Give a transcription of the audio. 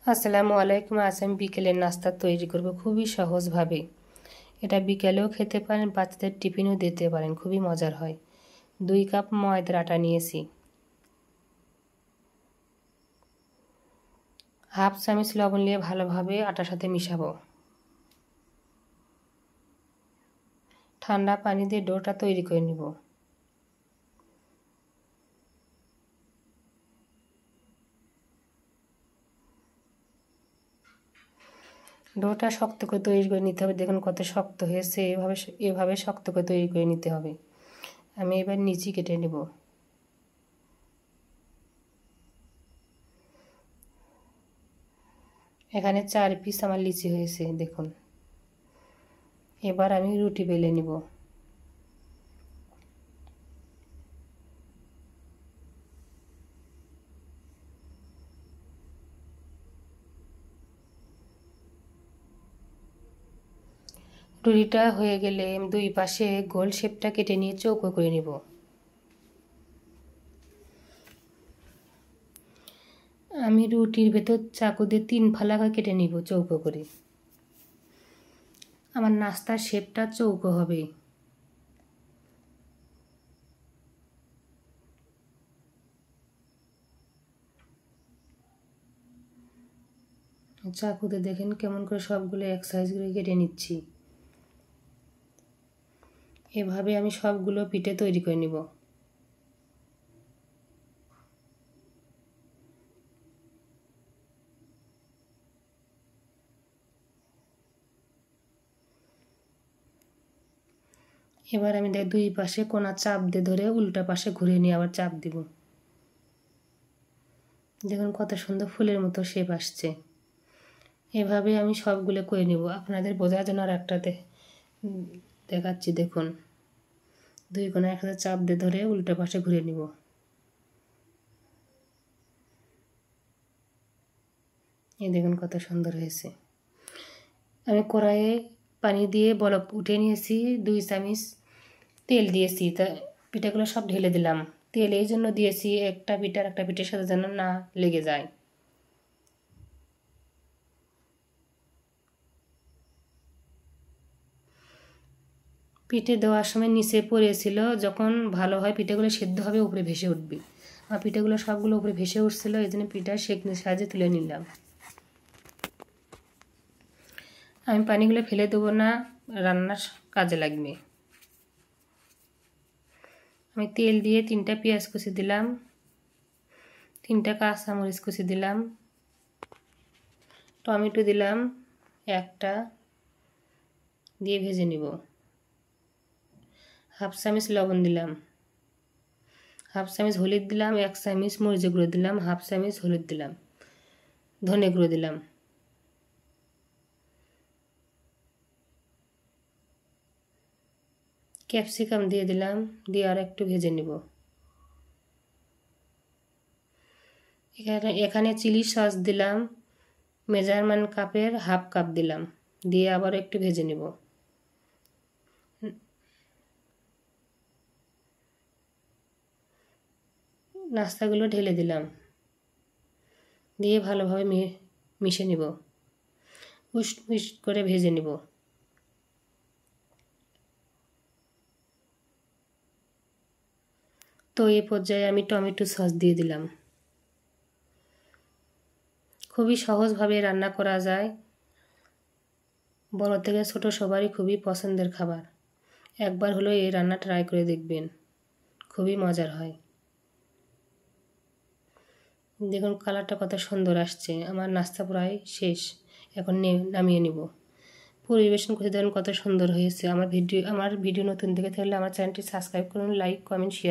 আসসালামু আলাইকুম। আজ আমি বিকেলের নাস্তা তৈরি করব খুবই সহজভাবে। এটা বিকেলেও খেতে পারেন, বাচ্চাদের টিফিনও দিতে পারেন, খুবই মজার হয়। 2 কাপ ময়দার আটা নিয়েছি, হাফ চামচ লবণ নিয়ে ভালোভাবে আটার সাথে মিশাবো। ঠান্ডা পানি দিয়ে ডোটা তৈরি করে নিব। ডোটা শক্ত করে তৈরি করে নিতে হবে। দেখুন কত শক্ত হয়েছে। এভাবে শক্ত করে তৈরি করে নিতে হবে। আমি এবার নিচি কেটে নেব। এখানে 4 পিস আমার লিচি হয়েছে দেখুন। এবার আমি রুটি বেলে নিব। রুটিটা হয়ে গেলে 2 পাশে গোল শেপটা কেটে নিয়ে চৌকো করে নিব। আমি রুটির ভেতর চাকু দিয়ে 3 ফালা করে কেটে নিব চৌকো করে। আমার নাস্তার শেপটা চৌকো হবে। চাকুতে দেখেন কেমন করে সবগুলো এক সাইজ করে কেটে নিচ্ছি। এভাবে আমি সবগুলো পিঠে তৈরি করে নিব। এবার আমি 2 পাশে কোনা চাপ দিয়ে ধরে উল্টা পাশে ঘুরে নিয়ে আবার চাপ দিব। দেখুন কত সুন্দর ফুলের মতো শেপ আসছে। এভাবে আমি সবগুলো করে নিব। আপনাদের বোঝার জন্য আর একটাতে দেখাচ্ছি। দেখুন 2 কোনা একসাথে চাপ দিয়ে ধরে উল্টা পাশে ঘুরে নিব। এই দেখুন কত সুন্দর হয়েছে। আমি কড়াইয়ে পানি দিয়ে বলক উঠে নিয়েছি, 2 চামচ তেল দিয়েছি। তা পিঠাগুলো সব ঢেলে দিলাম। তেল এই জন্য দিয়েছি একটা পিঠার সাথে যেন না লেগে যায়। পিঠে দেওয়ার সময় নিচে পড়েছিল, যখন ভালো হয় পিঠাগুলো সেদ্ধ হবে উপরে ভেসে উঠবে। আর পিঠাগুলো সবগুলো উপরে ভেসে উঠছিল, এই জন্য পিঠা সেঁকনির সাহায্যে তুলে নিলাম। আমি পানিগুলো ফেলে দেবো না, রান্নার কাজে লাগবে। আমি তেল দিয়ে 3টা পেঁয়াজ কুচি দিলাম, 3টা কাঁচামরিচ কুচি দিলাম, টমেটো দিলাম 1টা, দিয়ে ভেজে নিব। হাফ চামচ লবণ দিলাম, হাফ চামচ হলুদ দিলাম, 1 চামচ মরিচ গুঁড়ো দিলাম, হাফ চামচ হলুদ দিলাম, ধনে গুঁড়ো দিলাম। ক্যাপসিকাম দিয়ে দিলাম, দিয়ে আর একটু ভেজে নিব। এখানে চিলি সস দিলাম, মেজারমেন্ট কাপের হাফ কাপ দিলাম, দিয়ে আবার একটু ভেজে নিব। নাস্তাগুলো ঢেলে দিলাম, দিয়ে ভালোভাবে মিশে নিব, উস করে ভেজে নিব। তো এই পর্যায়ে আমি টমেটো সস দিয়ে দিলাম। খুবই সহজভাবে রান্না করা যায়, বড় থেকে ছোট সবারই খুবই পছন্দের খাবার। একবার হলেও এই রান্না ট্রাই করে দেখবেন, খুবই মজার হয়। দেখুন কালারটা কত সুন্দর আসছে। আমার নাস্তা প্রায় শেষ, এখন নামিয়ে নিব। পরিবেশন করে দেখুন কত সুন্দর হয়েছে। আমার ভিডিও নতুন দেখে থাকলে আমার চ্যানেলটি সাবস্ক্রাইব করুন, লাইক কমেন্ট শেয়ার।